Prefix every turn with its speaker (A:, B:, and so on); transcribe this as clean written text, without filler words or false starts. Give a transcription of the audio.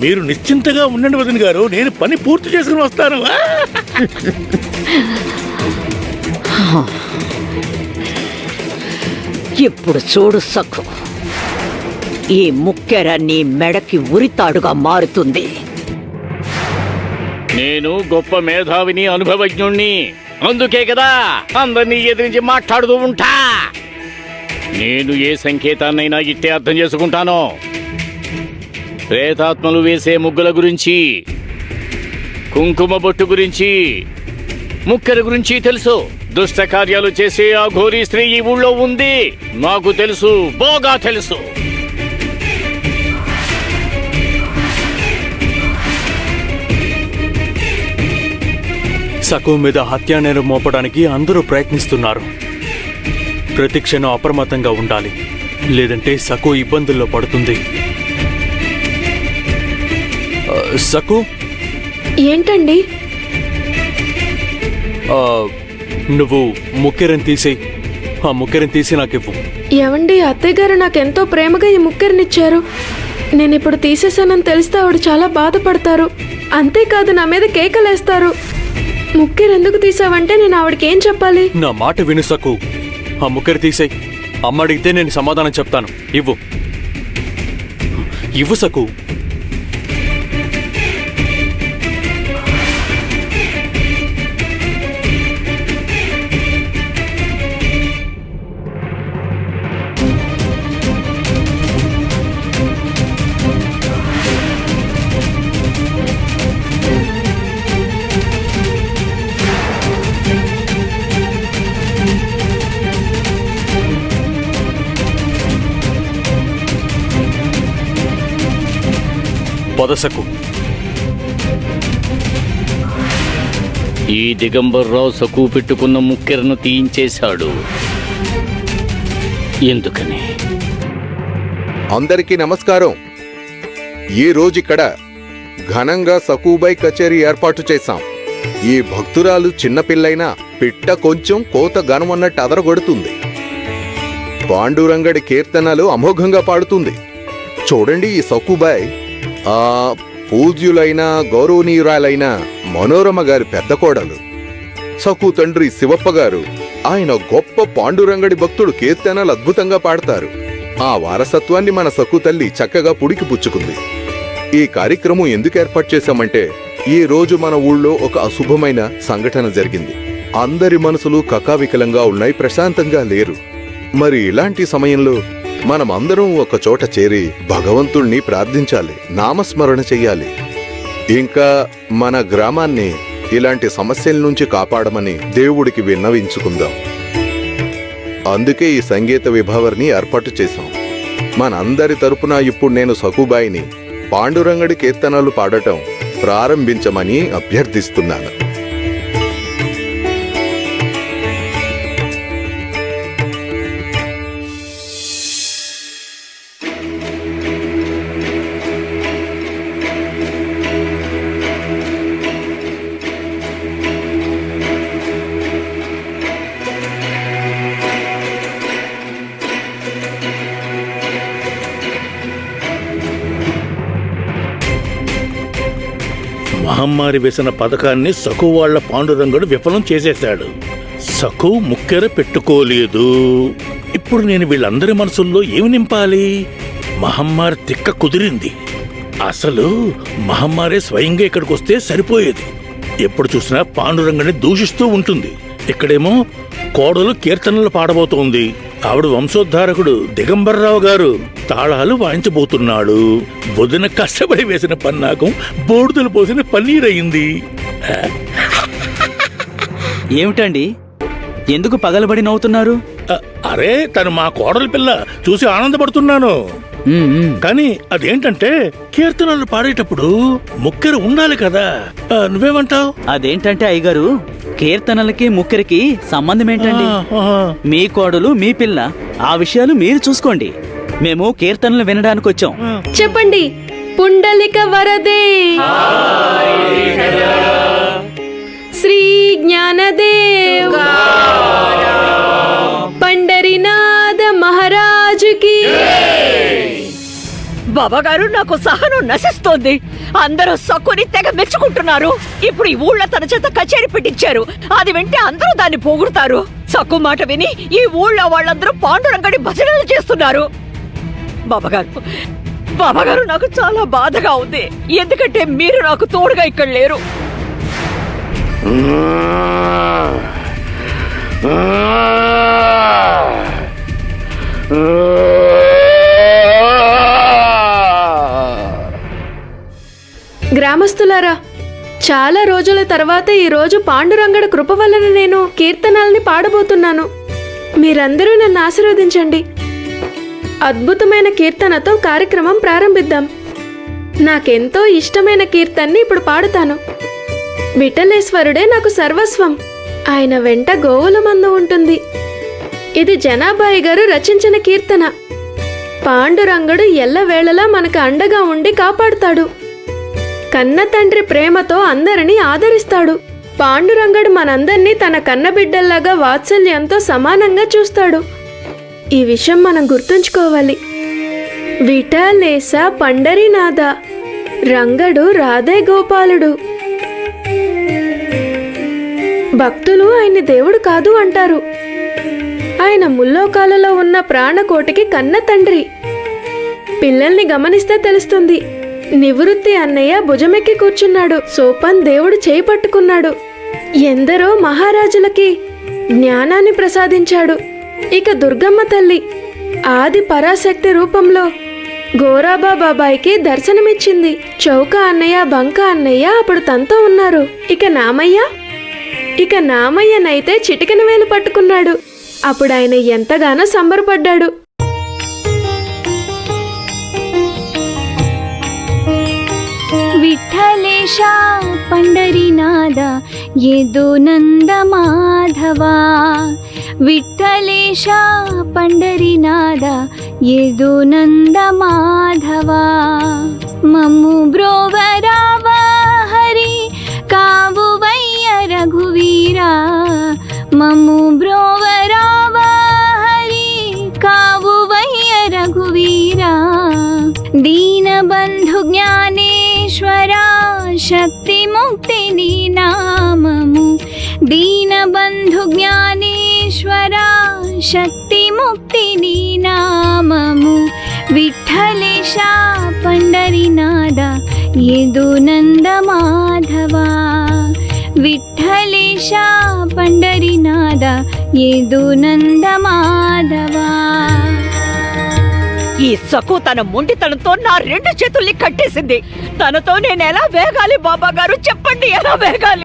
A: మీరు నిశ్చింతగా ఉండండి వదిన గారు, నేను పని పూర్తి చేసుకుని వస్తాను.
B: ఇప్పుడు చూడు సఖు, ఈ ముక్కెర నీ మెడకి ఉరితాడుగా మారుతుంది.
C: నేను గొప్ప మేధావిని, అనుభవజ్ఞుణ్ణి. అందుకే కదా అందరినీ ఎదిరించి మాట్లాడుతూ ఉంటా. నేను ఏ సంకేతాన్నైనా ఇట్టే అర్థం చేసుకుంటాను. ప్రేతాత్మలు వేసే ముగ్గుల గురించి, కుంకుమ బొట్టు గురించి, ముక్కెర గురించి తెలుసు. దుష్ట కార్యాలు చేసే ఆ ఘోరీ స్త్రీ ఈ ఊళ్ళో ఉంది. నాకు తెలుసు, బాగా తెలుసు.
D: సకు మీద హత్యానేరం మోపడానికి అందరూ ప్రయత్నిస్తున్నారు. ప్రతి క్షణం అప్రమత్తంగా ఉండాలి, లేదంటే సకు ఇబ్బందుల్లో పడుతుంది. సకు,
E: ఏంటండి?
D: నువ్వు ముక్కెరని తీసేయి. ఆ ముక్కెరని తీసి నాకివ్వు.
E: ఏవండి, అత్తయ్య గారు నాకెంతో ప్రేమగా ఈ ముక్కెరనిచ్చారు. నేను ఇప్పుడు తీసేసానని తెలిస్తే ఆవిడ చాలా బాధపడతారు. అంతేకాదు నా మీద కేకలేస్తారు. ముక్కెరెందుకు తీసావంటే నేను ఆవిడకి ఏం చెప్పాలి?
D: నా మాట విను సకు, ఆ ముక్కెర తీసేయి. అమ్మ అడిగితే నేను సమాధానం చెప్తాను. ఇవ్వు, ఇవ్వు సకు. పొదసకు.
C: ఈ దిగంబర్రావు సకు పెట్టుకున్న ముక్కెరను తీయించేశాడు. ఎందుకని?
F: అందరికీ నమస్కారం. ఈ రోజుక్కడ ఘనంగా సకుబాయ్ కచేరీ ఏర్పాటు చేశాం. ఈ భక్తురాలు చిన్నపిల్లైనా పిట్ట కొంచెం కోత ఘనమన్నట్టు అదరగొడుతుంది. పాండురంగడి కీర్తనలు అమోఘంగా పాడుతుంది. చూడండి, ఈ సకుబాయ్ పూజ్యులైన గౌరవనీయురాలైన మనోరమ గారి పెద్ద కోడలు. సకు తండ్రి శివప్ప గారు, ఆయన గొప్ప పాండురంగడి భక్తుడు, కీర్తనలు అద్భుతంగా పాడతారు. ఆ వారసత్వాన్ని మన సకు తల్లి చక్కగా పుడికి పుచ్చుకుంది. ఈ కార్యక్రమం ఎందుకు ఏర్పాటు చేశామంటే, ఈ రోజు మన ఊళ్ళో ఒక అశుభమైన సంఘటన జరిగింది. అందరి మనసులు కకావికలంగా ఉన్నాయి, ప్రశాంతంగా లేరు. మరి ఇలాంటి సమయంలో మనమందరం ఒక చోట చేరి భగవంతుణ్ణి ప్రార్థించాలి, నామస్మరణ చెయ్యాలి. ఇంకా మన గ్రామాన్ని ఇలాంటి సమస్యల నుంచి కాపాడమని దేవుడికి విన్నవించుకుందాం. అందుకే ఈ సంగీత విభావర్ని ఏర్పాటు చేశాం. మనందరి తరపున ఇప్పుడు నేను సకుబాయిని పాండురంగడి కీర్తనలు పాడటం ప్రారంభించమని అభ్యర్థిస్తున్నాను.
A: మహమ్మారి వేసిన పథకాన్ని సకు వాళ్ల పాండురంగుడు విఫలం చేసేశాడు. సకు ముక్కెర పెట్టుకోలేదు. ఇప్పుడు నేను వీళ్ళందరి మనసుల్లో ఏమి నింపాలి? మహమ్మారి తిక్క కుదిరింది. అసలు మహమ్మారి స్వయంగా ఇక్కడికి వస్తే సరిపోయేది. ఎప్పుడు చూసినా పాండురంగుని దూషిస్తూ ఉంటుంది. ఇక్కడేమో కోడలు కీర్తనలు పాడబోతోంది. ఆవిడ వంశోద్ధారకుడు దిగంబర్రావు గారు తాళాలు వాయించబోతున్నాడు. వదిన కష్టపడి వేసిన పన్నాకం బోడుదలు పోసిన పన్నీరయింది.
G: ఏమిటండి, ఎందుకు పగలబడి నవ్వుతున్నారు?
A: అరే, తను మా కోడలి పిల్ల, చూసి ఆనందపడుతున్నాను. కానీ అదేంటంటే కీర్తనలు పాడేటప్పుడు ముక్కెర ఉండాలి కదా. నువ్వేమంటావు?
G: అదేంటంటే అయ్యగారు, కీర్తనలకి ముక్కెరికి సంబంధం ఏంటండి? మీ కోడలు మీ పిల్ల, ఆ విషయాలు మీరు చూసుకోండి. మేము కీర్తనలు వినడానికి వచ్చాం.
E: చెప్పండి. పుండలిక వరదే శ్రీ జ్ఞానదేవ్ పండరినాథ మహారాజుకి
B: బాబాగారు, నాకు సహనం నశిస్తోంది. అందరూ సక్కుని తెగ మెచ్చుకుంటున్నారు. ఇప్పుడు ఈ ఊళ్ళో తన చేత కచేరీ పెట్టించారు. అది వింటే అందరూ దాన్ని పొగుడుతారు. సక్కు మాట విని ఈ ఊళ్ళో వాళ్ళందరూ పాండురంగడి భజనలు చేస్తున్నారు. బాబాగారు, నాకు చాలా బాధగా ఉంది. ఎందుకంటే మీరు నాకు తోడుగా ఇక్కడ లేరు.
E: గ్రామస్తులారా, చాలా రోజుల తర్వాత ఈ రోజు పాండురంగడి కృప వలన నేను కీర్తనల్ని పాడబోతున్నాను. మీరందరూ నన్ను ఆశీర్వదించండి. అద్భుతమైన కీర్తనతో కార్యక్రమం ప్రారంభిద్దాం. నాకెంతో ఇష్టమైన కీర్తన్ని ఇప్పుడు పాడుతాను. విఠలేశ్వరుడే నాకు సర్వస్వం, ఆయన వెంట గోవుల మంద ఉంటుంది. ఇది జనాబాయి గారు రచించిన కీర్తన. పాండురంగడు ఎల్లవేళలా మనకు అండగా ఉండి కాపాడుతాడు. కన్న తండ్రి ప్రేమతో అందరినీ ఆదరిస్తాడు. పాండురంగడు మనందర్నీ తన కన్నబిడ్డల్లాగా వాత్సల్యంతో సమానంగా చూస్తాడు. ఈ విషయం మనం గుర్తుంచుకోవాలి. విఠలేశ పండరీనాథ, రంగడు రాధే గోపాలుడు. భక్తులు ఆయన్ని దేవుడు కాదు అంటారు. ఆయన ముల్లోకాలలో ఉన్న ప్రాణకోటికి కన్న తండ్రి. పిల్లల్ని గమనిస్తే తెలుస్తుంది. నివృత్తి అన్నయ్య భుజమెక్కి కూర్చున్నాడు. సోపన్ దేవుడు చేయి పట్టుకున్నాడు. ఎందరో మహారాజులకి జ్ఞానాన్ని ప్రసాదించాడు. ఇక దుర్గమ్మ తల్లి ఆది పరాశక్తి రూపంలో గోరాబా బాబాయికి దర్శనమిచ్చింది. చౌక అన్నయ్య, బంక అన్నయ్య అప్పుడు తనతో ఉన్నారు. ఇక నామయ్యనైతే చిటికెన వేలు పట్టుకున్నాడు. అప్పుడు ఆయన ఎంతగానో సంబరపడ్డాడు.
H: विठ्ठलेश पंढरीनाथ येदो नंद माधवा, विठ्ठलेश पंढरीनाथ येदो नंद माधवा. मम्मु ब्रोवराव हरि कावुवय्य रघुवीरा, मम्मु ब्रोवराव हरि कावुवय्य रघुवीरा. दीनबंधु ज्ञानेश्वरा शक्ति मुक्ति नाममु, दीनबंधु ज्ञानेश्वरा शक्ति मुक्ति नाममु. विठ्ठलेश पंढरीनाथ येदो नंद माधवा, विठ्ठलेश पंढरीनाथ येदो नंद माधवा.
B: ఈ సకు తన మొండితనంతో నా రెండు చేతుల్ని కట్టేసింది. తనతో నేను ఎలా వేగాలి బాబాగారు, చెప్పండి, ఎలా వేగాలి?